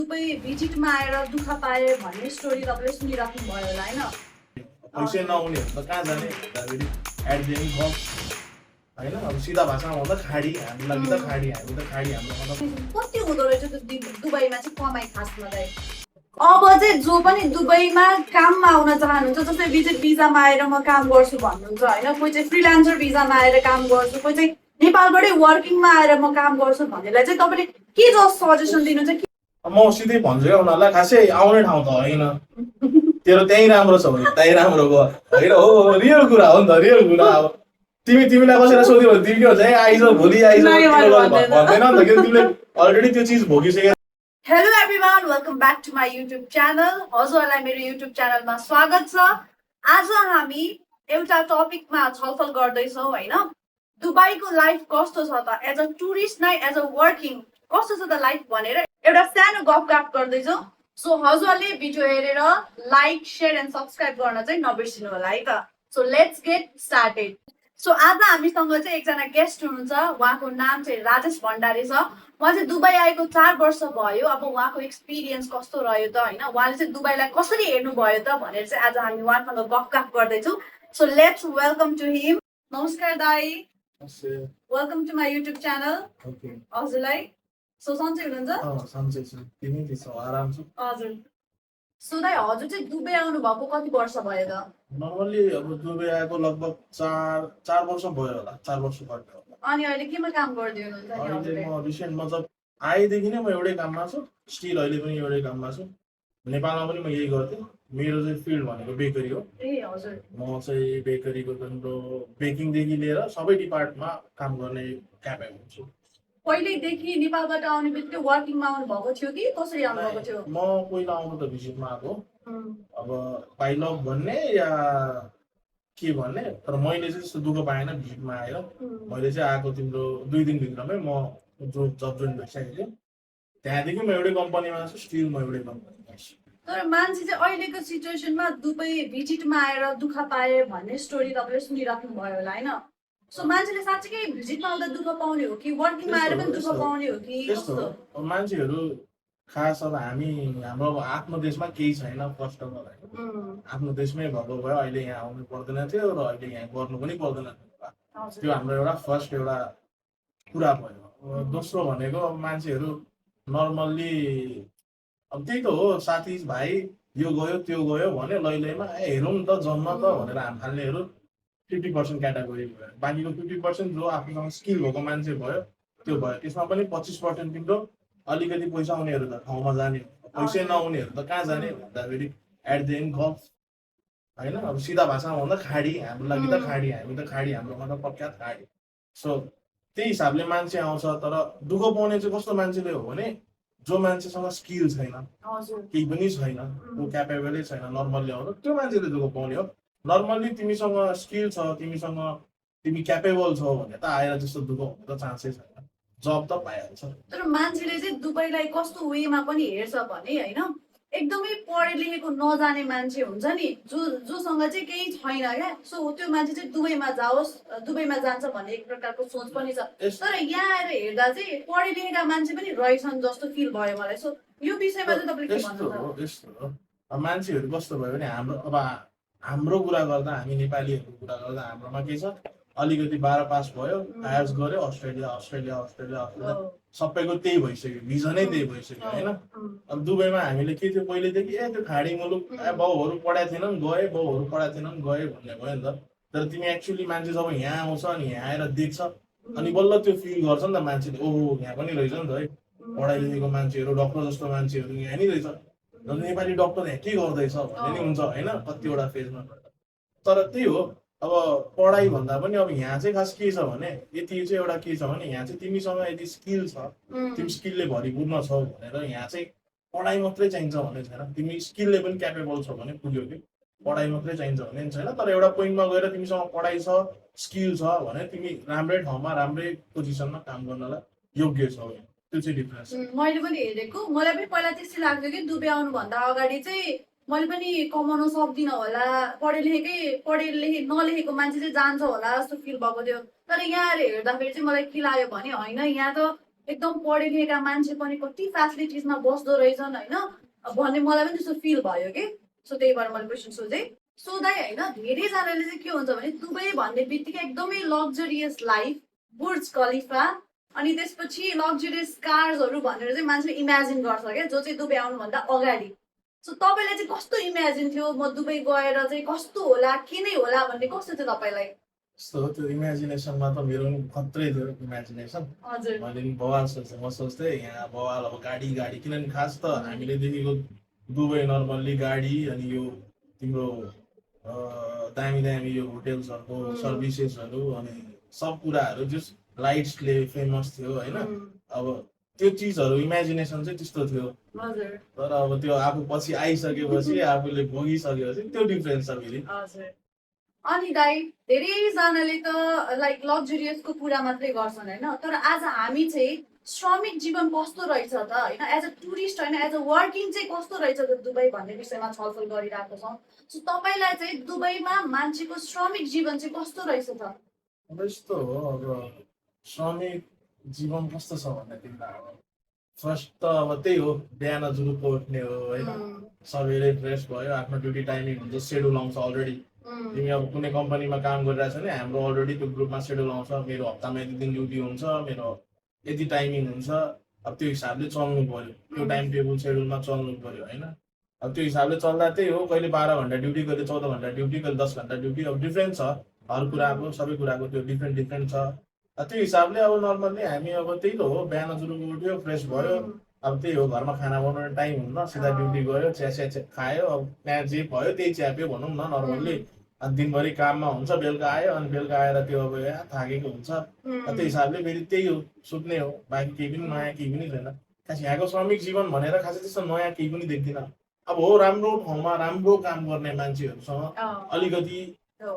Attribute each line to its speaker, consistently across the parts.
Speaker 1: Dubai भिजिटमा आएर दुःख पाए भन्ने स्टोरी तपाईँले सुनिराख्नु भयो होला होइन?
Speaker 2: पैसै नहुने त कहाँ जाने भन्दाखेरि एट द एन्ड गफ होइन। अब सिधा भाषामा भन्दा खाडी, हामी लागि त खाडी, हामी त खाडी, हाम्रो मतलब
Speaker 1: कति हुँदो रहेछ त्यो दुबईमा चाहिँ कमाइ खासमा चाहिँ? अब चाहिँ जो पनि दुबईमा काममा आउन चाहनुहुन्छ, जस्तै विजिट भिजामा आएर म काम गर्छु भन्नुहुन्छ होइन, कोही चाहिँ फ्रिलान्सर भिजामा आएर काम गर्छु, कोही चाहिँ नेपालबाटै वर्किङमा आएर म काम गर्छु भन्नेलाई चाहिँ तपाईँले के जस्तो सजेसन दिनुहुन्छ?
Speaker 2: म सिधै भन्छु क्या उनीहरूलाई, खासै आउने ठाउँ त होइन, तेरो त्यहीँ राम्रो छ भने त्यहीँ राम्रो भयो होइन। हो रियल कुरा हो नि त, रियल कुरा। अब तिमीलाई बसेर सोध्यो भने तिमी के भन्छ, आइज भोलि आइज भन्दैन नि त, किन तिमीले अलरेडी त्यो चिज भोगिसक्यो।
Speaker 1: Hello everyone, welcome back to my YouTube channel. हजुरहरूलाई मेरो युट्युब च्यानलमा स्वागत छ। आज हामी एउटा टपिकमा छलफल गर्दैछौँ होइन। दुबईको लाइफ कस्तो छ त, एज अ टुरिस्ट नै एज अ वर्किङ कस्तो छ त लाइफ भनेर एउटा सानो गफगाफ गर्दैछौँ। सो हजुरहरूले भिडियो हेरेर लाइक, सेयर एन्ड सब्सक्राइब गर्न चाहिँ नबिर्सिनु होला है त। So let's get started. So आज हामीसँग चाहिँ एकजना गेस्ट हुनुहुन्छ, उहाँको नाम चाहिँ राजेश भण्डारी छ। उहाँ चाहिँ दुबई आएको 4 वर्ष भयो। अब उहाँको एक्सपिरियन्स कस्तो रह्यो त होइन, उहाँले चाहिँ दुबईलाई कसरी हेर्नु भयो त भनेर चाहिँ आज हामी उहाँसँग गफगाफ गर्दैछौँ। So let's welcome to him. नमस्कार दाई, welcome to my YouTube channel. हजुरलाई सो सन्चै हुनुहुन्छ?
Speaker 2: सन्चै छु, तिमी के छौ? आराम छु।
Speaker 1: हजुर। सो दाई, हजुर चाहिँ दुबई आउनु भएको कति वर्ष भयो त?
Speaker 2: नर्मली अब दुबई आएको लगभग 4 वर्ष भयो होला, 4 वर्ष भयो होला।
Speaker 1: अनि अहिले केमा काम गर्दै हुनुहुन्छ नि
Speaker 2: अहिले
Speaker 1: हजुरले?
Speaker 2: म रिसेन्ट मतलब आएदेखि नै म एउटै काममा छु, स्टिल अहिले पनि एउटै काममा छु। नेपालमा पनि म यही गर्थेँ। मेरो चाहिँ फिल्ड भनेको बेकरी हो।
Speaker 1: ए हजुर।
Speaker 2: म चाहिँ बेकरीको तिम्रो बेकिङदेखि लिएर सबै डिपार्टमा काम गर्ने क्यापेबल छु।
Speaker 1: पहिल्यैदेखि नेपालबाट आउने बित्तिकै वर्किङमा आउनु भएको थियो कि कसरी आउनु भएको थियो?
Speaker 2: म पहिला आउनु त भिजिटमा आएको,
Speaker 1: उम्,
Speaker 2: अब बाइ लक भन्ने या के भन्ने, तर मैले चाहिँ त्यस्तो दुःख पाएन भिजिटमा आएर। मैले चाहिँ आएको तिम्रो 2 दिनभित्रमै म जो जब जोइन भइसकेको थिएँ, त्यहाँदेखि म एउटै कम्पनीमा छु, स्टिल म एउटै कम्पनीमा छु।
Speaker 1: तर मान्छे चाहिँ अहिलेको सिचुएसनमा दुबई भिजिटमा आएर दुःख पाए भन्ने स्टोरी तपाईँले सुनिराख्नु भयो होला होइन? सो मान्छेले साँच्चीकै भिजिटमा आउँदा दुःख पाउने हो कि वर्किङमा आएर पनि दुःख पाउने हो कि
Speaker 2: त्यस्तो
Speaker 1: कस्तो?
Speaker 2: हो। अब मान्छेहरू खास अब हाम्रो अब आफ्नो देशमा केही छैन, फर्स्ट अफ अल होइन। आफ्नो देशमै भएको भए अहिले यहाँ आउनु पर्दैन थियो र अहिले यहाँ गर्नु पनि पर्दैन थियो। त्यो हाम्रो एउटा फर्स्ट एउटा कुरा भयो। दोस्रो भनेको अब मान्छेहरू नर्मल्ली अब त्यही त हो, साथी भाइ यो गयो त्यो गयो भन्यो लैलैमा, हेरौँ त जन्म त भनेर हाम फाल्नेहरू 50% क्याटेगोरी भयो। बाँकीको 50% जो आफूसँग स्किल भएको मान्छे भयो त्यो भयो। त्यसमा पनि 25% तिम्रो अलिकति पैसा आउनेहरू त ठाउँमा जाने, पैसै नहुनेहरू त कहाँ जाने भन्दाखेरि एट द एन्ड गफ होइन। अब सिधा भाषामा भन्दा खाडी, हाम्रो लागि त खाडी, हामी त खाडी, हाम्रो मतलब प्रख्यात खाडी। सो त्यही हिसाबले मान्छे आउँछ। तर दुःख पाउने चाहिँ कस्तो मान्छेले हो भने, जो मान्छेसँग स्किल छैन, केही पनि छैन, ऊ क्यापेबलै छैन नर्मल्ली आउनु, त्यो मान्छेले दुःख पाउने हो। नर्मल्ली तिमीसँग स्किल छ, तिमी क्यापेबल छौ भने त आएर त्यस्तो दुःख हुने त चान्सै छैन, जब त पाइहाल्छ।
Speaker 1: तर मान्छेले चाहिँ दुबईलाई कस्तो वेमा पनि हेर्छ भने होइन, एकदमै पढे लेखेको नजाने मान्छे हुन्छ नि, जोसँग चाहिँ केही छैन क्या, सो त्यो मान्छे चाहिँ दुबईमा जाओस्, दुबईमा जान्छ भन्ने एक प्रकारको सोच पनि छ। तर यहाँ आएर हेर्दा चाहिँ पढे लेखेका मान्छे पनि रहेछन् जस्तो फिल भयो मलाई। सो यो विषयमा चाहिँ तपाईँले के
Speaker 2: यस्तो हो,
Speaker 1: भन्नुहुन्छ?
Speaker 2: यस्तो हो। अब मान्छेहरू कस्तो भयो भने हाम्रो कुरा गर्दा, हामी नेपालीहरूको कुरा गर्दा हाम्रोमा के छ, अलिकति 12 पास भयो, आयर्स गऱ्यो, अस्ट्रेलिया सबैको त्यही भइसक्यो, भिजनै त्यही भइसक्यो होइन। अब दुबईमा हामीले के थियो पहिलेदेखि, त्यो खाडी मुलुक, बाउहरू पढाएको थिएनन् गए, बाउहरू पढाएको थिएनन् गए भन्ने भयो नि त। तर तिमी एक्चुअली मान्छे जब यहाँ आउँछ अनि यहाँ आएर देख्छ अनि बल्ल त्यो फिल गर्छ नि त मान्छेले, ओहो यहाँ पनि रहेछ नि त है, पढाइ लेखेको मान्छेहरू, डक्टर जस्तो मान्छेहरू यहाँ नि रहेछ, नेपाली डक्टर यहाँ के गर्दैछ भन्ने नि हुन्छ होइन, कतिवटा फेजमा। तर त्यही हो, अब पढाइ भन्दा पनि अब यहाँ चाहिँ खास के छ भने, यति चाहिँ एउटा के छ भने, यहाँ चाहिँ तिमीसँग यदि स्किल छ, तिमी स्किलले भरिपूर्ण छौ भनेर यहाँ चाहिँ पढाइ मात्रै चाहिन्छ भन्ने छैन, तिमी स्किलले पनि क्यापेबल छौ भने पुग्यो कि, पढाइ मात्रै चाहिन्छ भन्ने छैन। तर एउटा पोइन्टमा गएर तिमीसँग पढाइ छ, स्किल छ भने तिमी राम्रै ठाउँमा, राम्रै पोजिसनमा काम गर्नलाई योग्य छौ, त्यो चाहिँ डिफरेन्स।
Speaker 1: मैले पनि हेरेको, मलाई पनि पहिला त्यस्तै लाग्थ्यो कि दुबई आउनुभन्दा अगाडि चाहिँ मैले पनि कमाउन सक्दिनँ होला, नलेखेको मान्छे चाहिँ जान्छ होला जस्तो फिल भएको थियो। तर यहाँ आएर हेर्दाखेरि चाहिँ मलाई के लाग्यो भने होइन, यहाँ त एकदम पढे लेखेका मान्छे पनि कति फेसिलिटिजमा बस्दो रहेछन् होइन भन्ने मलाई पनि त्यस्तो फिल भयो कि सो त्यही भएर मैले क्वेसन सोधेँ सो दाइ होइन धेरैजनाले चाहिँ के हुन्छ भने दुबई भन्ने बित्तिकै एकदमै लग्जरियस लाइफ बुर्ज खलिफा अनि त्यसपछि लग्जरियस कार्सहरू भनेर चाहिँ मान्छे इमेजिन गर्छ क्या जो चाहिँ दुबई आउनुभन्दा अगाडि सो तपाईँले चाहिँ कस्तो इमेजिन थियो म दुबई गएर चाहिँ कस्तो होला के नै होला भन्ने कस्तो थियो तपाईँलाई
Speaker 2: यस्तो हो त्यो इमेजिनेसनमा त मेरो पनि खत्रै थियो इमेजिनेसन
Speaker 1: हजुर
Speaker 2: मैले नि बवाल सोच्थेँ म सोच्थेँ यहाँ बवाल अब गाडी किनभने खास त हामीले देखेको दुबई नर्मल्ली गाडी अनि यो तिम्रो दामी दामी यो होटेल्सहरूको सर्भिसेसहरू अनि सब कुराहरू जस लाइट्सले फेमस थियो होइन अब त्यो चिजहरू इमेजिनेसन चाहिँ त्यस्तो थियो
Speaker 1: हजुर
Speaker 2: तर अब त्यो आफू पछि आइसकेपछि आफूले भोगिसकेपछि त्यो डिफ्रेन्स छ फेरि
Speaker 1: हजुर अनि दाइ धेरैजनाले त लाइक लग्जरियसको कुरा मात्रै गर्छन् होइन तर आज हामी चाहिँ श्रमिक जीवन कस्तो रहेछ त होइन एज अ टुरिस्ट होइन एज अ वर्किङ चाहिँ कस्तो रहेछ त दुबई भन्ने विषयमा छलफल गरिरहेको छौँ सो तपाईँलाई चाहिँ दुबईमा मान्छेको श्रमिक जीवन चाहिँ कस्तो रहेछ त
Speaker 2: अब यस्तो हो अब श्रमिक जीवन कस्तो छ भन्दाखेरि अब फर्स्ट त अब त्यही हो बिहान जुरुक्क उठ्ने हो होइन सबैले फ्रेस भयो आफ्नो ड्युटी टाइमिङ हुन्छ सेड्युल आउँछ अलरेडी तिमी अब कुनै कम्पनीमा काम गरिरहेछ भने हाम्रो अलरेडी त्यो ग्रुपमा सेड्युल आउँछ मेरो हप्तामा यति दिन ड्युटी हुन्छ मेरो यति टाइमिङ हुन्छ अब त्यो हिसाबले चल्नु पर्यो त्यो टाइम टेबल सेड्युलमा चल्नु पर्यो होइन अब त्यो हिसाबले चल्दा त्यही हो कहिले 12 घन्टा ड्युटी कहिले 14 घन्टा ड्युटी कहिले 10 घन्टा ड्युटी अब डिफ्रेन्ट छ हर कुराको सबै कुराको त्यो डिफ्रेन्ट छ त्यो हिसाबले अब नर्मल्ली हामी अब त्यही त हो बिहान जुरुक्क उठ्यो फ्रेस भयो अब त्यही हो घरमा खाना बनाउने टाइम हुन्न सिधा ड्युटी गयो चिया खायो अब त्यहाँ जे भयो त्यही च्याप्यो भनौँ न नर्मल्ली अनि दिनभरि काममा हुन्छ बेलुका आयो अनि बेलुका आएर त्यो अब थाकेको हुन्छ त्यो हिसाबले फेरि त्यही हो सुत्ने हो बाँकी केही पनि नयाँ केही पनि छैन खास यहाँको श्रमिक जीवन भनेर खासै त्यस्तो नयाँ केही पनि देख्दिनँ अब हो राम्रो ठाउँमा राम्रो काम गर्ने मान्छेहरूसँग अलिकति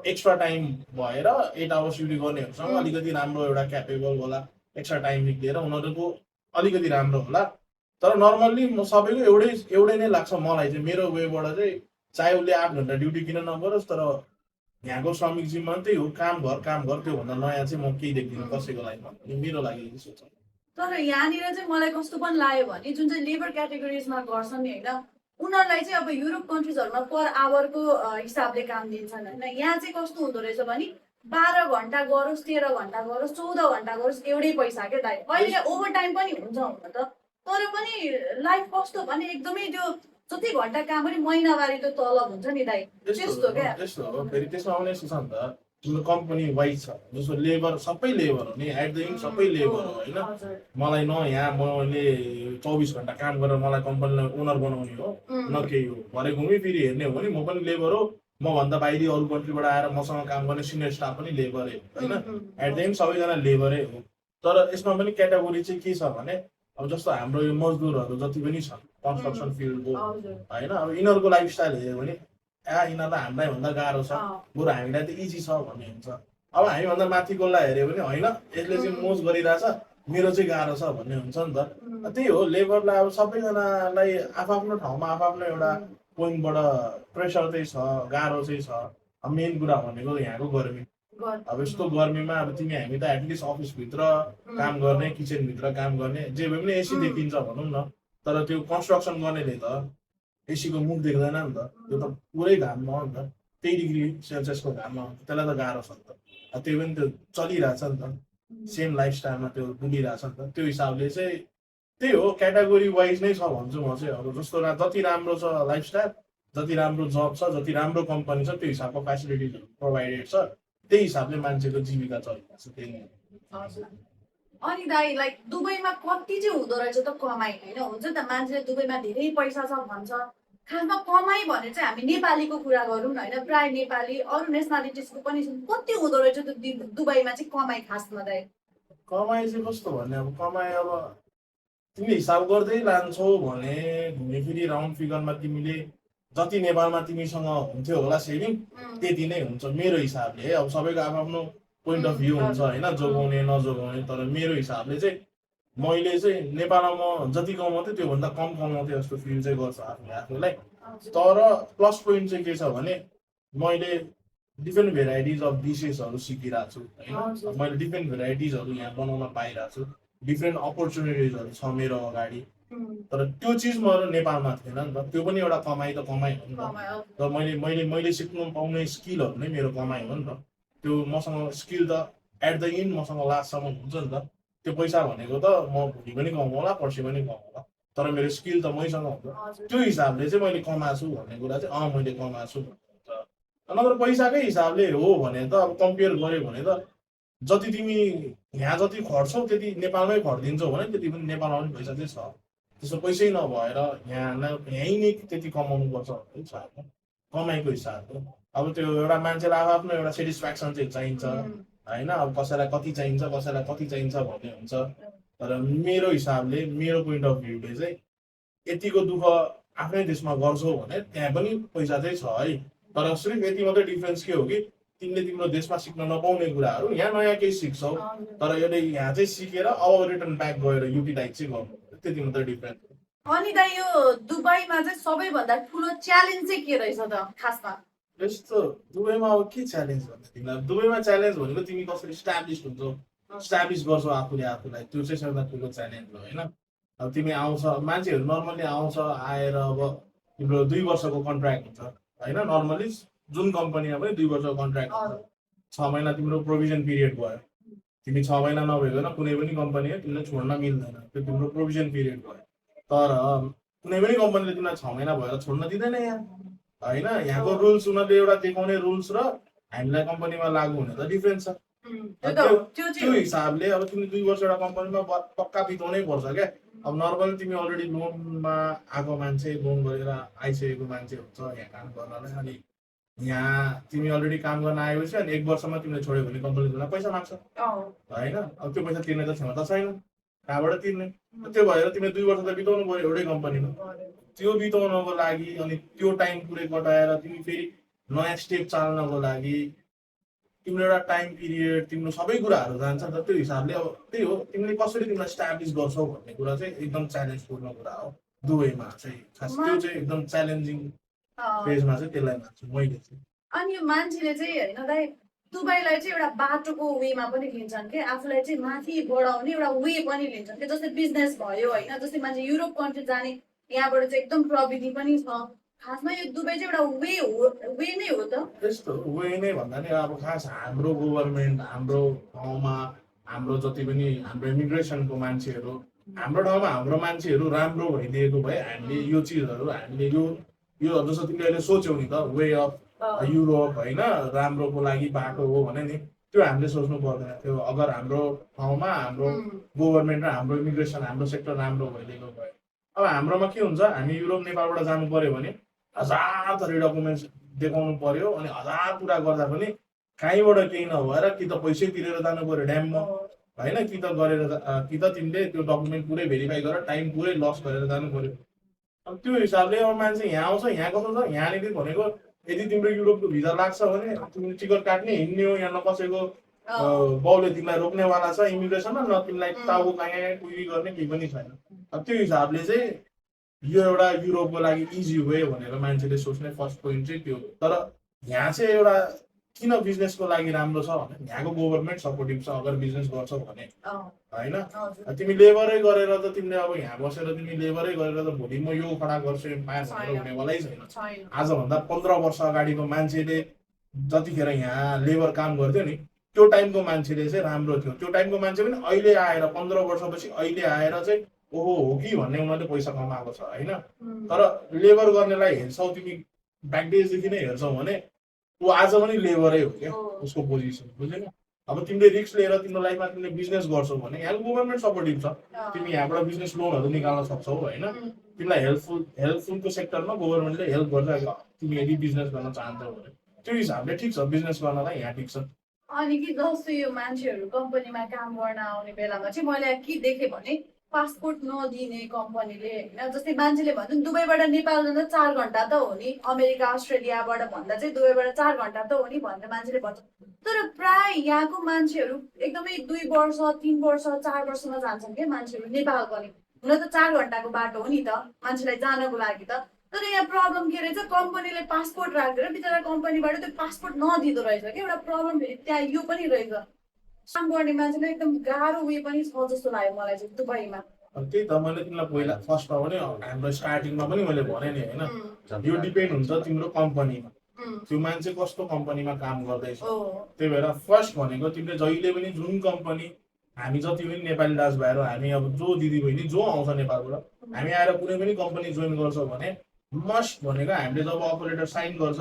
Speaker 2: एक्स्ट्रा टाइम भएर 8 आवर्स ड्युटी गर्नेहरूसँग अलिकति राम्रो एउटा क्यापेबल होला एक्स्ट्रा टाइम निक्लिएर उनीहरूको अलिकति राम्रो होला तर नर्मल्ली म सबैको एउटै नै लाग्छ मलाई चाहिँ मेरो वेबाट चाहिँ चाहे उसले 8 घन्टा ड्युटी किन नगरोस् तर यहाँको श्रमिक जीवन त्यही हो काम घर त्योभन्दा नयाँ चाहिँ म केही देख्दिनँ कसैको लाइफमा मेरो लागि चाहिँ सोच
Speaker 1: तर यहाँनिर चाहिँ मलाई कस्तो पनि लाग्यो भने जुन चाहिँ लेबर क्याटेगोरिजमा गर्छन् नि होइन उनीहरूलाई चाहिँ अब युरोप कन्ट्रिजहरूमा पर आवरको हिसाबले काम दिन्छन् होइन यहाँ चाहिँ कस्तो हुँदो रहेछ भने 12 घन्टा गरोस् 13 घन्टा गरोस् 14 घन्टा गरोस् एउटै पैसा क्या दाइ कहिले ओभर टाइम पनि हुन्छ हुन त तर पनि लाइफ कस्तो भने एकदमै त्यो जति घन्टा काम पनि महिनावारी त तलब हुन्छ नि दाइ त्यस्तो क्या
Speaker 2: त्यस्तो हो फेरि त्यसमा आउने छ नि त तिम्रो कम्पनी वाइज छ जस्तो लेबर सबै लेबर हो नि एट द एन्ड सबै लेबर हो होइन मलाई न यहाँ मैले 24 घन्टा काम गरेर मलाई कम्पनीलाई ओनर बनाउने हो न केही हो भरे घुमी फेरि हेर्ने हो भने म पनि लेबर हो मभन्दा बाहिरी अरू कन्ट्रीबाट आएर मसँग काम गर्ने सिनियर स्टाफ पनि लेबरै होइन एट द एन्ड सबैजना लेबरै हो तर यसमा पनि क्याटेगोरी चाहिँ के छ भने अब जस्तो हाम्रो यो मजदुरहरू जति पनि छ कन्स्ट्रक्सन फिल्डको होइन अब यिनीहरूको लाइफस्टाइल हेऱ्यो भने यिनीहरूलाई हामीलाई भन्दा गाह्रो छ बरु हामीलाई त इजी छ भन्ने हुन्छ अब हामीभन्दा माथिकोलाई हेऱ्यो भने होइन यसले चाहिँ मोज गरिरहेछ मेरो चाहिँ गाह्रो छ भन्ने हुन्छ नि त त्यही हो लेबरलाई अब सबैजनालाई आफ्नो ठाउँमा आफ्नो एउटा पोइन्टबाट प्रेसर चाहिँ छ गाह्रो चाहिँ छ अब मेन कुरा भनेको यहाँको गर्मी अब यस्तो गर्मीमा अब तिमी हामी त एटलिस्ट अफिसभित्र काम गर्ने किचनभित्र काम गर्ने जे भए पनि एसी देखिन्छ भनौँ न तर त्यो कन्स्ट्रक्सन गर्नेले त एसीको मुख देख्दैन नि त त्यो त पुरै घाममा हो नि त 3 डिग्री सेल्सियसको घाममा हुन्छ त्यसलाई त गाह्रो छ नि त त्यो पनि त्यो चलिरहेछ नि त सेम लाइफस्टाइलमा त्यो डुबिरहेछ नि त त्यो हिसाबले चाहिँ त्यही हो क्याटेगोरी वाइज नै छ भन्छु म चाहिँ अब जस्तो जति राम्रो छ लाइफस्टाइल जति राम्रो जब छ जति राम्रो कम्पनी छ त्यो हिसाबको फेसिलिटिजहरू प्रोभाइडेड छ त्यही हिसाबले मान्छेको जीविका चलिरहेको छ त्यही नै
Speaker 1: अनि दाइ लाइक दुबईमा कति चाहिँ हुँदो रहेछ त कमाइ होइन हुन्छ नि त मान्छेले दुबईमा धेरै पैसा छ भन्छ खासमा कमाइ भने चाहिँ हामी नेपालीको कुरा गरौँ न होइन प्राय नेपाली अरू नेसनालिटिजको पनि कति हुँदो रहेछ त दुबईमा चाहिँ कमाइ खासमा दाइ
Speaker 2: कमाइ चाहिँ कस्तो भने अब कमाइ अब तिमीले हिसाब गर्दै लान्छौ भने घुमिफिरी राउन्ड फिगरमा तिमीले जति नेपालमा तिमीसँग हुन्थ्यो होला सेभिङ त्यति नै हुन्छ मेरो हिसाबले अब सबैको आफ्नो पोइन्ट अफ भ्यू हुन्छ होइन जोगाउने नजोगाउने तर मेरो हिसाबले चाहिँ मैले चाहिँ नेपालमा म जति कमाउँथेँ त्योभन्दा कम कमाउँथेँ जस्तो फिल चाहिँ गर्छ आफूलाई तर प्लस पोइन्ट चाहिँ के छ भने मैले डिफ्रेन्ट भेराइटिज अफ डिसेसहरू सिकिरहेको छु होइन मैले डिफ्रेन्ट भेराइटिजहरू यहाँ बनाउन पाइरहेको छु डिफ्रेन्ट अपर्च्युनिटिजहरू छ मेरो अगाडि। तर त्यो चिज मेरो नेपालमा थिएन नि त। त्यो पनि एउटा कमाइ त कमाइ हो नि त। र मैले सिक्नु पाउने स्किलहरू नै मेरो कमाइ हो नि त। त्यो मसँग स्किल त एट द एन्ड मसँग लास्टसम्म हुन्छ नि त। त्यो पैसा भनेको त म भोलि पनि कमाउँला, पर्सि पनि कमाउँला, तर मेरो स्किल त मैसँग हुन्छ। त्यो हिसाबले चाहिँ मैले कमाएको छु भन्ने कुरा चाहिँ मैले कमाएको छु भन्नुहुन्छ। नत्र पैसाकै हिसाबले हो भने त अब कम्पेयर गर्यो भने त जति तिमी यहाँ जति खट्छौ त्यति नेपालमै खटिदिन्छौ भने त्यति पनि नेपालमा पनि पैसा चाहिँ छ। त्यसो पैसै नभएर यहीँ नै त्यति कमाउनुपर्छ भन्ने छैन कमाइको हिसाबले। अब त्यो एउटा मान्छेलाई आफ्नो एउटा सेटिस्फ्याक्सन चाहिँ चाहिन्छ होइन। अब कसैलाई कति चाहिन्छ कसैलाई कति चाहिन्छ भन्ने हुन्छ। तर मेरो हिसाबले मेरो पोइन्ट अफ भ्यूले चाहिँ यतिको दुःख आफ्नै देशमा गर्छौ भने त्यहाँ पनि पैसा चाहिँ छ है। तर सिर्फ यति मात्रै डिफ्रेन्स के हो कि तिमीले तिम्रो देशमा सिक्न नपाउने कुराहरू यहाँ नयाँ केही सिक्छौ, तर यसले यहाँ चाहिँ सिकेर अब रिटर्न ब्याक गएर युटिलाइज चाहिँ गर्नु, त्यति मात्रै डिफ्रेन्स।
Speaker 1: अनि त यो दुबईमा चाहिँ सबैभन्दा ठुलो च्यालेन्ज चाहिँ के रहेछ त खासमा?
Speaker 2: यस्तो दुबईमा अब के च्यालेन्ज भन्दा तिमीलाई दुबईमा च्यालेन्ज भनेको तिमी कसरी इस्टाब्लिस हुन्छौ, इस्टाब्लिस गर्छौ आफूले आफूलाई, त्यो चाहिँ सबैभन्दा ठुलो च्यालेन्ज हो होइन। अब तिमी आउँछ मान्छेहरू नर्मली आउँछ आएर अब तिम्रो 2 वर्षको कन्ट्र्याक्ट हुन्छ होइन। नर्मली जुन कम्पनीमा पनि 2 वर्षको कन्ट्र्याक्ट हुन्छ। 6 महिना तिम्रो प्रोभिजन पिरियड भयो। तिमी 6 महिना नभइकन कुनै पनि कम्पनीले तिमीलाई छोड्न मिल्दैन, त्यो तिम्रो प्रोभिजन पिरियड भयो। तर कुनै पनि कम्पनीले तिमीलाई 6 महिना भएर छोड्न दिँदैन यहाँ होइन। यहाँको रुल्स उनीहरूले एउटा देखाउने रुल्स र हामीलाई कम्पनीमा लागू हुने त डिफ्रेन्स छ। त्यो हिसाबले अब तिमी 2 वर्ष एउटा कम्पनीमा पक्का बिताउनै पर्छ क्या। अब नर्मली तिमी अलरेडी लोनमा आएको मान्छे, लोन गरेर आइसकेको मान्छे हुन्छ यहाँ काम गर्नलाई। अनि यहाँ तिमी अलरेडी काम गर्न आएपछि अनि 1 वर्षमा तिमीले छोड्यो भने कम्पनीले तिमीलाई पैसा माग्छ होइन। अब त्यो पैसा तिर्ने त क्षमता छैन, कहाँबाट तिर्ने? त्यो भएर तिमीले 2 वर्ष त बिताउनु पर्यो एउटै कम्पनीमा। त्यो बिताउनको लागि अनि त्यो टाइम पुरै कटाएर तिमी फेरि नयाँ स्टेप चाल्नको लागि तिम्रो एउटा टाइम पिरियड तिम्रो सबै कुराहरू जान्छ नि त। त्यो हिसाबले अब त्यही हो, तिमीले कसरी तिमीलाई इस्टाब्लिस गर्छौ भन्ने कुरा चाहिँ एकदम च्यालेन्जपूर्ण कुरा हो दुबईमा चाहिँ। खास त्यो चाहिँ एकदम च्यालेन्जिङ फेजमा चाहिँ त्यसलाई मान्छु मैले चाहिँ।
Speaker 1: अनि यो मान्छेले चाहिँ होइन दाइ दुबईलाई चाहिँ एउटा बाटोको वेमा पनि लिन्छन् कि आफूलाई चाहिँ माथि बढाउने एउटा वे पनि लिन्छन् कि। जस्तै बिजनेस भयो होइन, जस्तै मान्छे युरोप कन्ट्री जाने यहाँबाट चाहिँ एकदम प्रविधि पनि छ। खासमा यो दुबई चाहिँ एउटा वे नै हो त।
Speaker 2: त्यस्तो वे नै भन्दा नि अब खास हाम्रो गभर्मेन्ट हाम्रो ठाउँमा हाम्रो जति पनि हाम्रो इमिग्रेसनको मान्छेहरू हाम्रो ठाउँमा हाम्रो मान्छेहरू राम्रो भइदिएको भए हामीले यो चिजहरू हामीले यो जस्तो तिमीले अहिले सोच्यौ नि त वे अफ युरोप होइन राम्रोको लागि बाटो हो भने नि त्यो हामीले सोच्नु पर्दैन थियो। अगर हाम्रो ठाउँमा हाम्रो गभर्मेन्ट र हाम्रो इमिग्रेसन हाम्रो सेक्टर राम्रो भइदिएको भए। अब हाम्रोमा के हुन्छ, हामी युरोप नेपालबाट जानु पर्यो भने 1000 थरी डकुमेन्ट्स देखाउनु पर्यो। अनि 1000 कुरा गर्दा पनि कहीँबाट केही नभएर कि त पैसै तिरेर जानु पर्यो ड्याममा होइन, कि त तिमीले त्यो डकुमेन्ट पुरै भेरिफाई गरेर टाइम पुरै लस गरेर जानु पर्यो। अब त्यो हिसाबले अब मान्छे यहाँ आउँछ, यहाँ कस्तो छ यहाँनिर भनेको यदि तिम्रो युरोपको भिजा लाग्छ भने तिमीले टिकट काट्ने हिँड्ने हो। यहाँ न कसैको बाउले तिमीलाई रोक्नेवाला छ इमिग्रेसनमा, न तिमीलाई टाउको कहीँ कुइरी गर्ने केही पनि छैन। अब त्यो हिसाबले चाहिँ यो एउटा युरोपको लागि इजी वे भनेर मान्छेले सोच्ने फर्स्ट पोइन्ट चाहिँ त्यो। तर यहाँ चाहिँ एउटा किन बिजनेसको लागि राम्रो छ भने यहाँको गभर्मेन्ट सपोर्टिभ छ। अगर बिजनेस गर्छौ भने होइन तिमी लेबरै गरेर त तिमीले अब यहाँ बसेर तिमी लेबरै गरेर त भोलि म यो खडा गर्छु एम्पायर भनेर हुनेवालै छैन। आजभन्दा 15 वर्ष अगाडिको मान्छेले जतिखेर यहाँ लेबर काम गर्थ्यो नि त्यो टाइमको मान्छेले चाहिँ राम्रो थियो। त्यो टाइमको मान्छे पनि अहिले आएर 15 वर्षपछि अहिले आएर चाहिँ ओहो हो कि भन्ने उनीहरूले पैसा कमाएको छ होइन। तर लेबर गर्नेलाई हेर्छौ तिमी ब्याकडेजदेखि नै हेर्छौ भने ऊ आज पनि लेबरै हो क्या उसको पोजिसन, बुझेन? अब तिमीले रिस्क लिएर तिम्रो लाइफमा तिमीले बिजनेस गर्छौ भने यहाँ गभर्मेन्ट सपोर्टिभ छ। तिमी यहाँबाट बिजनेस लोनहरू निकाल्न सक्छौ होइन। तिमीलाई हेल्पफुलको सेक्टरमा गभर्मेन्टले हेल्प गर्छ तिमी यदि बिजनेस गर्न चाहन्छौ भने। त्यो हिसाबले ठिक छ, बिजनेस गर्नलाई यहाँ ठिक छ।
Speaker 1: अनि कि जस्तो यो मान्छेहरू कम्पनीमा काम गर्न आउने बेलामा चाहिँ मैले के देखेँ भने पासपोर्ट नदिने कम्पनीले होइन। जस्तै मान्छेले भन्छ नि दुबईबाट नेपाल जाँदा 4 घन्टा त हो नि, अमेरिका अस्ट्रेलियाबाट भन्दा चाहिँ दुबईबाट 4 घन्टा त हो नि भनेर मान्छेले भन्छ। तर प्राय यहाँको मान्छेहरू एकदमै 2 वर्ष 3 वर्ष 4 वर्षमा जान्छन् क्या मान्छेहरू नेपाल पनि। हुन त 4 घन्टाको बाटो हो नि त मान्छेलाई जानको लागि त। तर यहाँ प्रब्लम के रहेछ, कम्पनीले पासपोर्ट राखेर बिचरा कम्पनीबाट त्यो पासपोर्ट नदिँदो रहेछ क्या। एउटा प्रब्लम फेरि त्यहाँ यो पनि रहेछ। काम गर्ने मान्छेलाई एकदम गाह्रो उयो पनि छ जस्तो लाग्यो मलाई चाहिँ दुबईमा।
Speaker 2: त्यही त मैले तिमीलाई पहिला फर्स्टमा पनि हाम्रो स्टार्टिङमा पनि मैले भने नि होइन, यो डिपेन्ड हुन्छ तिम्रो कम्पनीमा, त्यो मान्छे कस्तो कम्पनीमा काम गर्दैछ। त्यही भएर फर्स्ट भनेको तिमीले जहिले पनि जुन कम्पनी, हामी जति पनि नेपाली दाजुभाइहरू, हामी अब जो दिदीबहिनी जो आउँछ नेपालबाट, हामी आएर कुनै पनि कम्पनी जोइन गर्छौँ भने मस्ट भनेको हामीले जब अफर लेटर साइन गर्छ,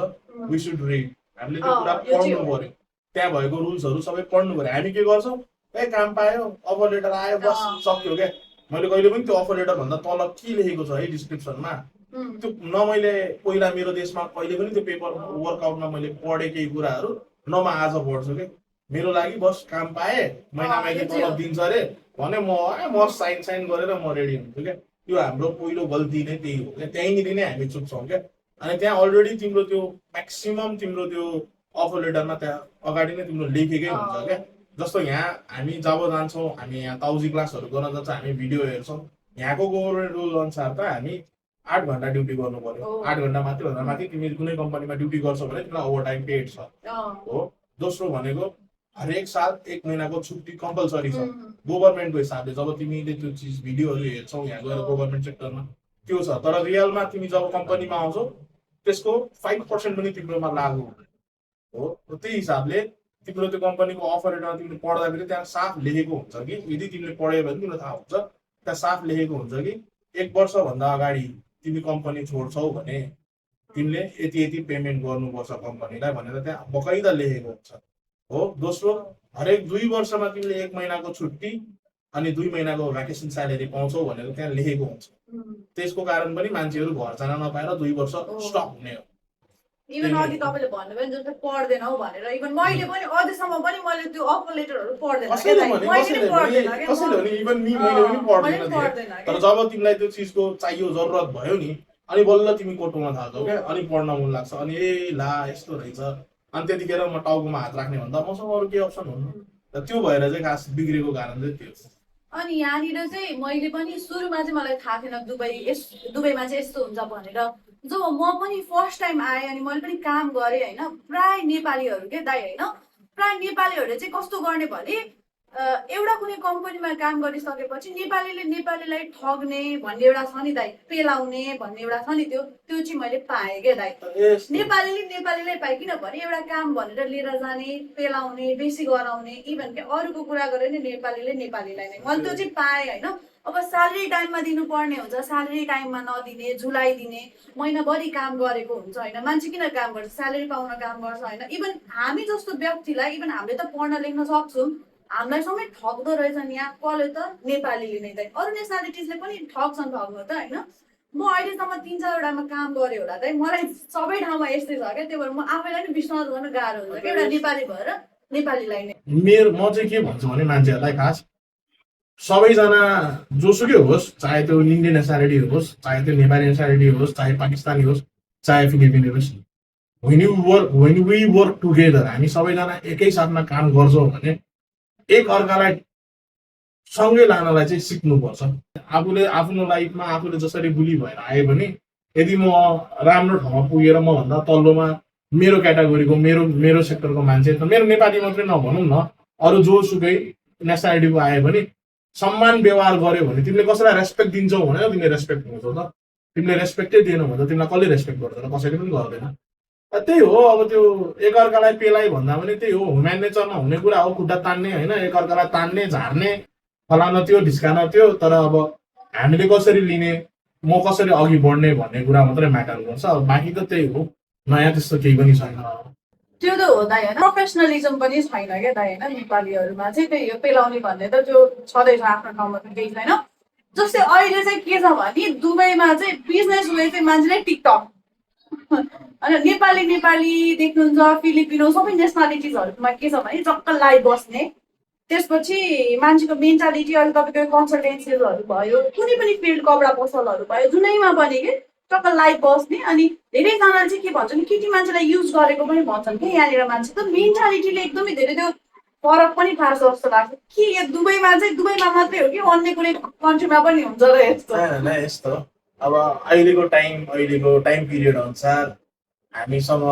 Speaker 2: वी सुड रिड, हामीले त्यो कुरा पढ्नु पर्यो, त्यहाँ भएको रुल्सहरू सबै पढ्नु पर्यो। हामी के गर्छौँ, ए काम पायो, अफर लेटर आयो, बस सक्यो क्या। मैले कहिले पनि त्यो अफर लेटर भन्दा तल के लेखेको छ है डिस्क्रिप्सनमा, त्यो न मैले पहिला मेरो देशमा कहिले पनि त्यो पेपर वर्कआउटमा मैले पढेँ केही कुराहरू, न म आज पढ्छु क्या। मेरो लागि बस काम पाएँ, महिनामा एक तलब दिन्छ अरे भने म साइन गरेर म रेडी हुन्छु क्या। त्यो हाम्रो पहिलो गल्ती नै त्यही हो क्या, त्यहीँनिर नै हामी चुक्छौँ क्या। अनि त्यहाँ अलरेडी तिम्रो त्यो म्याक्सिमम तिम्रो त्यो अफर लेटरमा त्यहाँ अगाडि नै तिम्रो लेखेकै हुन्छ क्या। जस्तो यहाँ हामी जब जान्छौँ, हामी यहाँ ताउजी क्लासहरू गर्न जान्छ, हामी भिडियो हेर्छौँ, यहाँको गभर्मेन्ट रुल अनुसार त हामी 8 घन्टा ड्युटी गर्नु पर्यो। 8 घन्टा मात्रै भन्दा माथि तिमी कुनै कम्पनीमा ड्युटी गर्छौ भने तिमीलाई ओभर टाइम पेड छ हो। दोस्रो भनेको हरेक साल 1 महिनाको छुट्टी कम्पलसरी छ गभर्मेन्टको हिसाबले। जब तिमीले त्यो चिज भिडियोहरू हेर्छौ यहाँ गएर गभर्मेन्ट सेक्टरमा त्यो छ, तर रियलमा तिमी जब कम्पनीमा आउँछौ त्यसको 5% पनि तिम्रोमा लागु हो। त्यही हिसाबले तिम्रो त्यो कम्पनीको अफर लेटरमा तिमीले पढ्दाखेरि त्यहाँ साफ लेखेको हुन्छ कि, यदि तिमीले पढ्यो भने तिमीलाई थाहा हुन्छ, त्यहाँ साफ लेखेको हुन्छ कि 1 वर्षभन्दा अगाडि तिमी कम्पनी छोड्छौ भने तिमीले यति यति पेमेन्ट गर्नुपर्छ कम्पनीलाई भनेर त्यहाँ बकाइदा लेखेको हुन्छ हो। दोस्रो, हरेक 2 वर्षमा तिमीले 1 महिनाको छुट्टी अनि 2 महिनाको भ्याकेसन स्यालेरी पाउँछौ भनेर त्यहाँ लेखेको हुन्छ। त्यसको कारण पनि मान्छेहरू घर जान नपाएर 2 वर्ष स्टप हुने हो।
Speaker 1: इभन अघि तपाईँले भन्नुभयो जस्तो पढ्दैनौ भनेर, इभन मैले पनि अझैसम्म पनि मैले त्यो अफर लेटरहरू पढ्दैन।
Speaker 2: तर जब तिमीलाई त्यो चिजको चाहियो, जरुरत भयो नि, अनि बल्ल तिमी कोर्टमा थाल्छौ क्या, अनि पढ्न मन लाग्छ, अनि ए ला यस्तो रहेछ, अनि त्यतिखेर म टाउकोमा हात राख्ने भन्दा मसँग अरू के अप्सन हुनु। त्यो भएर चाहिँ खास बिग्रेको कारण चाहिँ त्यो।
Speaker 1: अनि यहाँनिर चाहिँ मैले पनि सुरुमा चाहिँ मलाई थाहा थिएन दुबईमा चाहिँ यस्तो हुन्छ भनेर। जब म पनि फर्स्ट टाइम आएँ अनि मैले पनि काम गरेँ होइन, प्राय नेपालीहरू के दाइ होइन, प्राय नेपालीहरूले चाहिँ कस्तो गर्ने भने एउटा कुनै कम्पनीमा काम गरिसकेपछि नेपालीलाई ठग्ने भन्ने एउटा छ नि दाइ, पेलाउने भन्ने एउटा छ नि, त्यो चाहिँ मैले पाएँ क्या दाइ। नेपालीलाई पाएँ, किनभने एउटा काम भनेर लिएर जाने, पेलाउने, बेसी गराउने, इभन के अरूको कुरा गरेर नै नेपालीलाई नै मैले त्यो चाहिँ पाएँ होइन। अब स्यालेरी टाइममा दिनुपर्ने हुन्छ, स्यालेरी टाइममा नदिने, झुलाइदिने, महिनाभरि काम गरेको हुन्छ होइन। मान्छे किन काम गर्छ, स्यालेरी पाउन काम गर्छ होइन। इभन हामी जस्तो व्यक्तिलाई, इभन हामीले त पढ्न लेख्न सक्छौँ, हामीलाई सबै ठग्दो रहेछ नि यहाँ कसले त, नेपालीले नै त। अरू नेसनालिटिजले पनि ठग्छन् ठग्नु त होइन। म अहिलेसम्म 3-4 वटामा काम गरेँ होला त, मलाई सबै ठाउँमा यस्तै छ क्या। त्यही भएर म आफैलाई नि विश्वास गर्न गाह्रो हुन्छ क्या एउटा नेपाली भएर नेपालीलाई नै।
Speaker 2: म चाहिँ के भन्छु भने मान्छेहरूलाई खास सबैजना जोसुकै होस्, चाहे त्यो इन्डियन नेसनालिटी होस्, चाहे त्यो नेपाली नेसनालिटी होस्, चाहे पाकिस्तानी होस्, चाहे फिलिपिनी होस्, when we work together, हामी सबैजना एकै साथमा काम गर्छौँ भने एक अर्कालाई सँगै लानलाई चाहिँ सिक्नुपर्छ। आफूले आफ्नो लाइफमा आफूले जसरी बुली भएर आयो भने यदि म राम्रो ठाउँमा पुगेर म भन्दा तल्लोमा मेरो क्याटेगोरीको मेरो सेक्टरको मान्छे, त मेरो नेपाली मात्रै नभनौँ न, अरू जोसुकै नेसनालिटीको आयो भने सम्मान व्यवहार गर्यो भने तिमीले कसैलाई रेस्पेक्ट दिन्छौ भने तिमीले रेस्पेक्ट हुन्छौ त। तिमीले रेस्पेक्टै दिएनौ भने त तिमीलाई कसले रेस्पेक्ट गर्दैन, कसैले पनि गर्दैन। त्यही हो, अब त्यो एकअर्कालाई पेलाइ भन्दा पनि त्यही हो, ह्युम्यान नेचरमा हुने कुरा हो, खुट्टा तान्ने होइन, एकअर्कालाई तान्ने, झार्ने, फलान त्यो ढिस्कान त्यो। तर अब हामीले कसरी लिने, म कसरी अघि बढ्ने भन्ने कुरा मात्रै म्याटर गर्छ। अब बाँकी त त्यही हो, नयाँ त्यस्तो केही पनि छैन।
Speaker 1: त्यो त हो दाइ होइन, प्रोफेसनलिजम पनि छैन क्या दाइ होइन। नेपालीहरूमा चाहिँ त्यही हो, पेलाउने भन्ने त त्यो छँदैछ, आफ्नो ठाउँमा त केही छैन। जस्तै अहिले चाहिँ के छ भने दुबईमा चाहिँ बिजनेस वे चाहिँ मान्छेले टिकटक अनि नेपाली देख्नुहुन्छ, फिलिपिनो सबै नेसनालिटिजहरूमा के छ भने जक्क लाइभ बस्ने, त्यसपछि मान्छेको मेन्टालिटी अहिले तपाईँको कन्सल्टेन्सीहरू भयो, कुनै पनि फिल्ड, कपडा पसलहरू भयो, जुनैमा पनि के टक्क लाइभ बस्ने। अनि धेरैजनाले चाहिँ के भन्छन्, केटी मान्छेलाई युज गरेको पनि भन्छन् कि यहाँनिर मान्छे त मेन्टालिटीले एकदमै धेरै त्यो फरक पनि पार्छ जस्तो लाग्छ कि दुबईमा मात्रै हो कि अन्य कुनै कन्ट्रीमा पनि हुन्छ र
Speaker 2: यस्तो। अब अहिलेको टाइम पिरियड अनुसार हामीसँग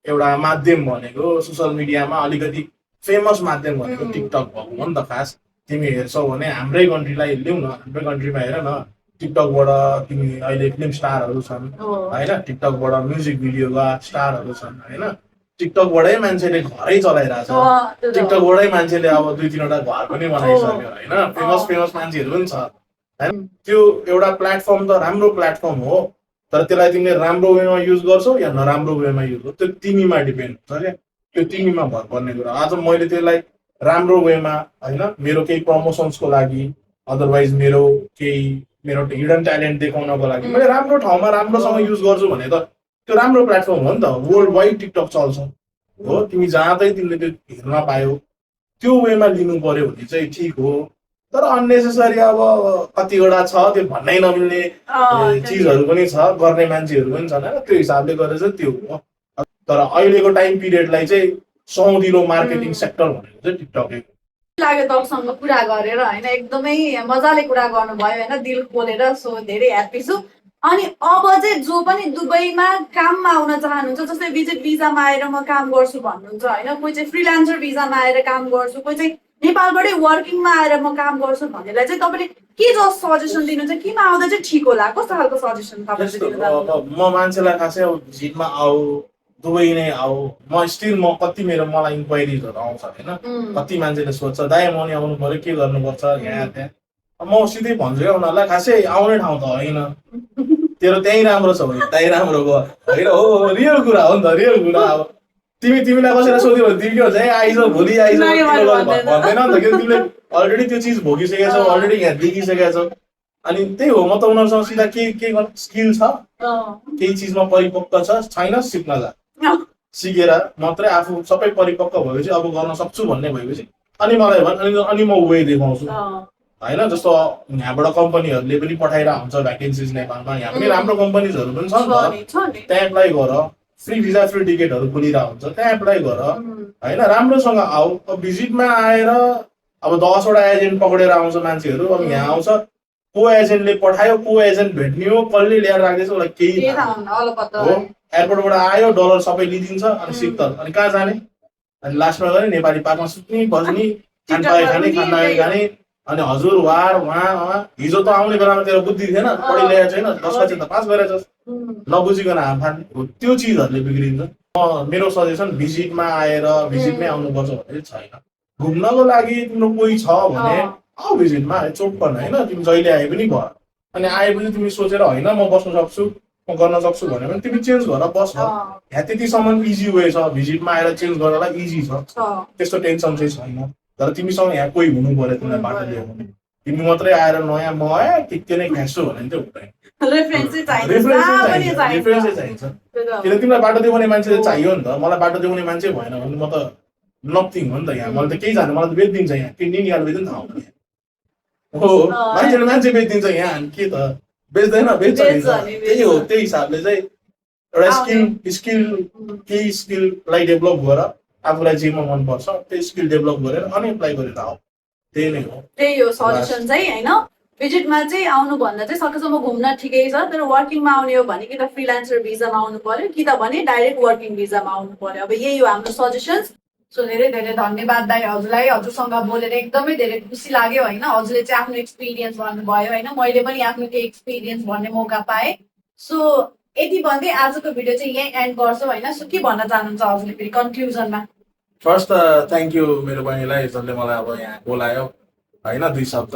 Speaker 2: एउटा माध्यम भनेको सोसियल मिडियामा अलिकति फेमस माध्यम भनेको टिकटक भएको हो नि त खास। तिमी हेर्छौ भने हाम्रै कन्ट्रीलाई लिऊ न, हाम्रै कन्ट्रीमा हेर न, टिकटकबाट तिमी अहिले फिल्म स्टारहरू छन् होइन, टिकटकबाट म्युजिक भिडियोका स्टारहरू छन् होइन, टिकटकबाटै मान्छेले घरै चलाइरहेछ, टिकटकबाटै मान्छेले अब 2-3वटा घर पनि बनाइसक्यो होइन, फेमस मान्छेहरू पनि छ होइन। त्यो एउटा प्लेटफर्म त राम्रो प्लेटफर्म हो, तर त्यसलाई तिमीले राम्रो वेमा युज गर्छौ या नराम्रो वेमा युज गर्छौ त्यो तिमीमा डिपेन्ड हुन्छ क्या, त्यो तिमीमा भर पर्ने कुरा। आज मैले त्यसलाई राम्रो वेमा होइन, मेरो केही प्रमोसन्सको लागि, अदरवाइज मेरो हिडन ट्यालेन्ट देखाउनको लागि मैले राम्रो ठाउँमा राम्रोसँग युज गर्छु भने त त्यो राम्रो प्लेटफर्म हो नि त। वर्ल्ड वाइड टिकटक चल्छ हो, तिमी जहाँदै तिमीले त्यो हेर्न पायो त्यो वेमा लिनु पर्यो भने चाहिँ ठिक हो। तर अननेसेसरी अब कतिवटा छ त्यो भन्नै नमिल्ने चिजहरू पनि छ, गर्ने मान्छेहरू पनि छन् होइन, त्यो हिसाबले गरेर चाहिँ त्यो हो। तर अहिलेको टाइम पिरियडलाई चाहिँ सौदिलो मार्केटिङ सेक्टर भनेको चाहिँ टिकटकै
Speaker 1: लाग्यो तपाईँसँग कुरा गरेर होइन, एकदमै मजाले कुरा गर्नुभयो होइन, दिल खोलेर। सो धेरै ह्याप्पी छु। अनि अब चाहिँ जो पनि दुबईमा काममा आउन चाहनुहुन्छ, जस्तै विजिट भिजामा आएर म काम गर्छु भन्नुहुन्छ होइन, कोही चाहिँ फ्रिलान्सर भिजामा आएर काम गर्छु, कोही चाहिँ नेपालबाटै वर्किङमा आएर म काम गर्छु भन्नेलाई चाहिँ तपाईँले के जस्तो सजेसन दिनुहुन्छ, केमा आउँदा चाहिँ ठिक होला, कस्तो खालको सजेसन तपाईँले?
Speaker 2: म मान्छेलाई खासै अब भिजिटमा आऊ, दुबई नै आऊ, म मलाई इन्क्वायरिजहरू आउँछ होइन, कति मान्छेले सोध्छ दाइ म नि आउनु पर्यो, के गर्नुपर्छ यहाँ त्यहाँ। म सिधै भन्छु क्या उनीहरूलाई, खासै आउने ठाउँ त होइन, तेरो त्यहीँ राम्रो छ भने त्यहीँ राम्रो भयो होइन। हो रियल कुरा हो नि त, रियल कुरा। अब तिमीलाई कसैलाई सोध्यो भने तिमी के भन्छ, आइज भोलि आइज भन्दैन नि त, किन तिमीले अलरेडी त्यो चिज भोगिसकेका छौ, अलरेडी यहाँ देखिसकेका छौ। अनि त्यही हो, म त उनीहरूसँग सिधा के गर्नु, स्किल छ केही चिजमा परिपक्व छैन, सिक्न जा, सिकेर मात्रै आफू सबै परिपक्व भएपछि अब गर्न सक्छु भन्ने भएपछि अनि मलाई अनि म वे देखाउँछु होइन। जस्तो यहाँबाट कम्पनीहरूले पनि पठाइरहेको हुन्छ भ्याकेन्सिज नेपालमा, यहाँ पनि राम्रो कम्पनीजहरू पनि छ नि त, त्यहाँ एप्लाई गर, फ्री भिजा फ्री टिकटहरू खुलिरहेको हुन्छ, त्यहाँ एप्लाई गर होइन, राम्रोसँग आऊ। अब भिजिटमा आएर अब 10वटा एजेन्ट पक्रेर आउँछ मान्छेहरू, अब यहाँ आउँछ को एजेन्टले पठायो, को एजेन्ट भेट्ने हो, कसले ल्याएर राख्दैछ उसलाई केही हो। एयरपोर्टबाट आयो, डलर सबै लिइदिन्छ, अनि सिक्तर, अनि कहाँ जाने, अनि लास्टमा गएर नेपाली पार्कमा सुत्ने बस्ने, खानपाए खाने, खानपाए खाने, अनि हजुर वहाँ हिजो त आउने बेलामा तेरो बुद्धि थिएन, पढि ल्याएको छैन, 10 कक्षा त पास गरेछ, नबुझिकन हाम फाल्ने हो, त्यो चिजहरूले बिग्रिन्छ। मेरो सजेसन भिजिटमा आएर भिजिटमै आउनुपर्छ भन्ने चाहिँ छैन। घुम्नको लागि तिम्रो कोही छ भने आऊ भिजिटमा, चोक पर्न होइन, तिमी जहिले आए पनि भयो। अनि आएपछि तिमी सोचेर होइन म बस्न सक्छु, म गर्न सक्छु भन्यो भने तिमी चेन्ज गरेर बस। यहाँ त्यतिसम्म इजी वे छ, भिजिटमा आएर चेन्ज गर्नलाई इजी छ, त्यस्तो टेन्सन चाहिँ छैन। तर तिमीसँग यहाँ कोही हुनु पर्यो तिमीलाई बाटो दियो भने, तिमी मात्रै आएर नयाँ म के नै खान्छु भने चाहिँ हुँदैन, रेफरेन्सै चाहिन्छ। किन तिमीलाई बाटो देखाउने मान्छे चाहियो नि त, मलाई बाटो देखाउने मान्छे भएन भने म त नथिङ हो नि त। यहाँ मलाई त केही जाने, मलाई त बेचिदिन्छ, यहाँ किन्ने निकाल्नु बेच्दैन थाहा हुँदैन हो, मान्छेले मान्छे बेचिदिन्छ यहाँ, के त बेच्दैन, बेच्छ नि त। त्यही हो, त्यही हिसाबले चाहिँ एउटा केही स्किललाई डेभलप गर, आफूलाई जेमा मनपर्छ त्यही स्किल डेभलप गरेर अनि एप्लाई गरेर आऊ, त्यही नै हो।
Speaker 1: त्यही हो सजेसन चाहिँ होइन। भिजिटमा चाहिँ आउनुभन्दा चाहिँ सकेसम्म घुम्न ठिकै छ, तर वर्किङमा आउने हो भने कि त फ्रिलान्सर भिजामा आउनु पर्यो, कि त भने डाइरेक्ट वर्किङ भिजामा आउनु पर्यो। अब यही हो हाम्रो सजेसन्स। सो धेरै धेरै धन्यवाद दाइ हजुरलाई, हजुरसँग बोलेर एकदमै धेरै खुसी लाग्यो होइन। हजुरले चाहिँ आफ्नो एक्सपिरियन्स भन्नुभयो होइन, मैले पनि आफ्नो केही एक्सपिरियन्स भन्ने मौका पाएँ। सो यति भन्दै आजको भिडियो चाहिँ यहीँ एन्ड गर्छौँ होइन। सो के भन्न चाहनुहुन्छ हजुरले फेरि कन्क्लुजनमा?
Speaker 2: फर्स्ट त थ्याङ्क यू मेरो बहिनीलाई, जसले मलाई अब यहाँ बोलायो होइन, 2 शब्द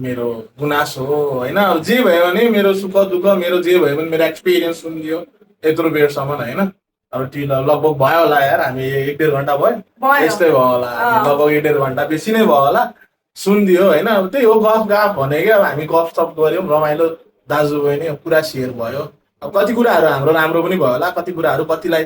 Speaker 2: मेरो गुनासो हो होइन, अब जे भयो भने मेरो सुख दुःख, मेरो जे भयो भने मेरो एक्सपिरियन्स सुनिदियो यत्रो बेरसम्म होइन। अब लगभग भयो होला यार, हामी 1-1.5 घन्टा भयो, यस्तै भयो होला, लगभग 1-1.5 घन्टा बेसी नै भयो होला, सुनिदियो होइन। अब त्यही हो, गफ गाफ भने क्या, अब हामी गफ सफ गऱ्यौँ, रमाइलो दाजु बहिनी पुरा सेयर भयो। अब कति कुराहरू हाम्रो राम्रो पनि भयो होला, कति कुराहरू कतिलाई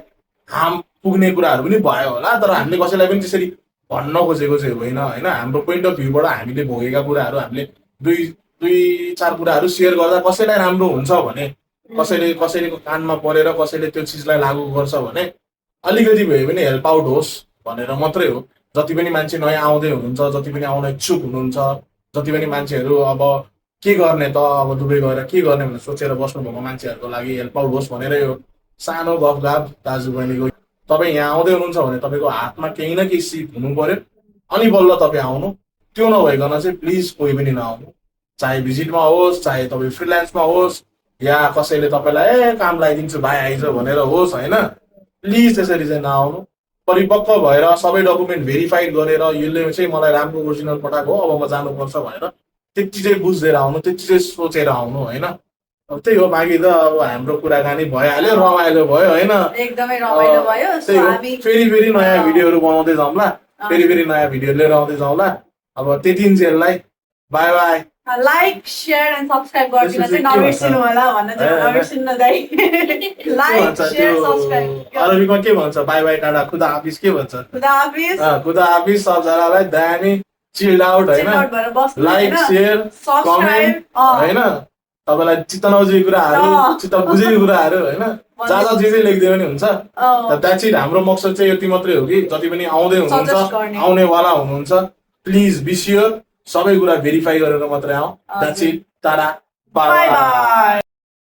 Speaker 2: हार्म पुग्ने कुराहरू पनि भयो होला, तर हामीले कसैलाई पनि त्यसरी भन्न खोजेको चाहिँ होइन होइन। हाम्रो पोइन्ट अफ भ्यूबाट हामीले भोगेका कुराहरू हामीले 2-4 कुराहरू सेयर गर्दा कसैलाई राम्रो हुन्छ भने, कसैको कानमा परेर कसैले त्यो चिजलाई लागू गर्छ भने अलिकति भए पनि हेल्प आउट होस् भनेर मात्रै हो। जति पनि मान्छे नयाँ आउँदै हुनुहुन्छ, जति पनि आउन इच्छुक हुनुहुन्छ, जति पनि मान्छेहरू अब के गर्ने त, अब दुबई गएर के गर्ने भनेर सोचेर बस्नुभएको मान्छेहरूको लागि हेल्प आउट होस् भनेर यो सानो गफगाफ दाजु बहिनीको तपाईँ यहाँ आउँदै हुनुहुन्छ भने तपाईँको हातमा केही न केही सिप हुनु पर्यो अनि बल्ल तपाईँ आउनु। त्यो नभइकन चाहिँ प्लिज कोही पनि नआउनु, चाहे भिजिटमा होस् चाहे तपाईँ फ्रिल्यान्समा होस् या कसैले तपाईँलाई काम लगाइदिन्छु भाइ आइज भनेर होस् होइन, प्लिज त्यसरी चाहिँ नआउनु। परिपक्व भएर सबै डकुमेन्ट भेरिफाइड गरेर यसले चाहिँ मलाई राम्रो ओरिजिनल पठाएको हो अब म जानुपर्छ भनेर त्यति चाहिँ बुझेर आउनु, त्यति चाहिँ सोचेर आउनु होइन। अब त्यही हो, बाँकी त अब हाम्रो कुराकानी भइहाल्यो, रमाइलो भयो होइन।
Speaker 1: एकदमै रमाइलो भयो।
Speaker 2: त्यही हो, फेरि नयाँ भिडियोहरू बनाउँदै जाउँला, फेरि नयाँ भिडियो लिएर आउँदै जाउँला। अब त्यति जेललाई bye bye.
Speaker 1: Like share and subscribe गरिदिन चाहिँ नबिर्सिनु होला भन्न चाहिँ नबिर्सिनु दाइ। Like share subscribe.
Speaker 2: अरबीमा के भन्छ बाई बाई टाटा खुदा हाफिज के भन्छ?
Speaker 1: खुदा हाफिज।
Speaker 2: खुदा हाफिज सबजनालाई दामी चिल्ड आउट होइन। लाइक शेयर कमेन्ट होइन, तपाईँलाई चित्त नबुझेको कुराहरू चित्त बुझेको कुराहरू होइन जहाँ जे लेखिदियो भने हुन्छ। That's it. हाम्रो मकसद चाहिँ यति मात्रै हो कि जति पनि आउँदै हुनुहुन्छ आउनेवाला हुनुहुन्छ प्लिज बी स्योर सबै कुरा भेरिफाई गरेर मात्रै आऊ। That's it. Tata bye by.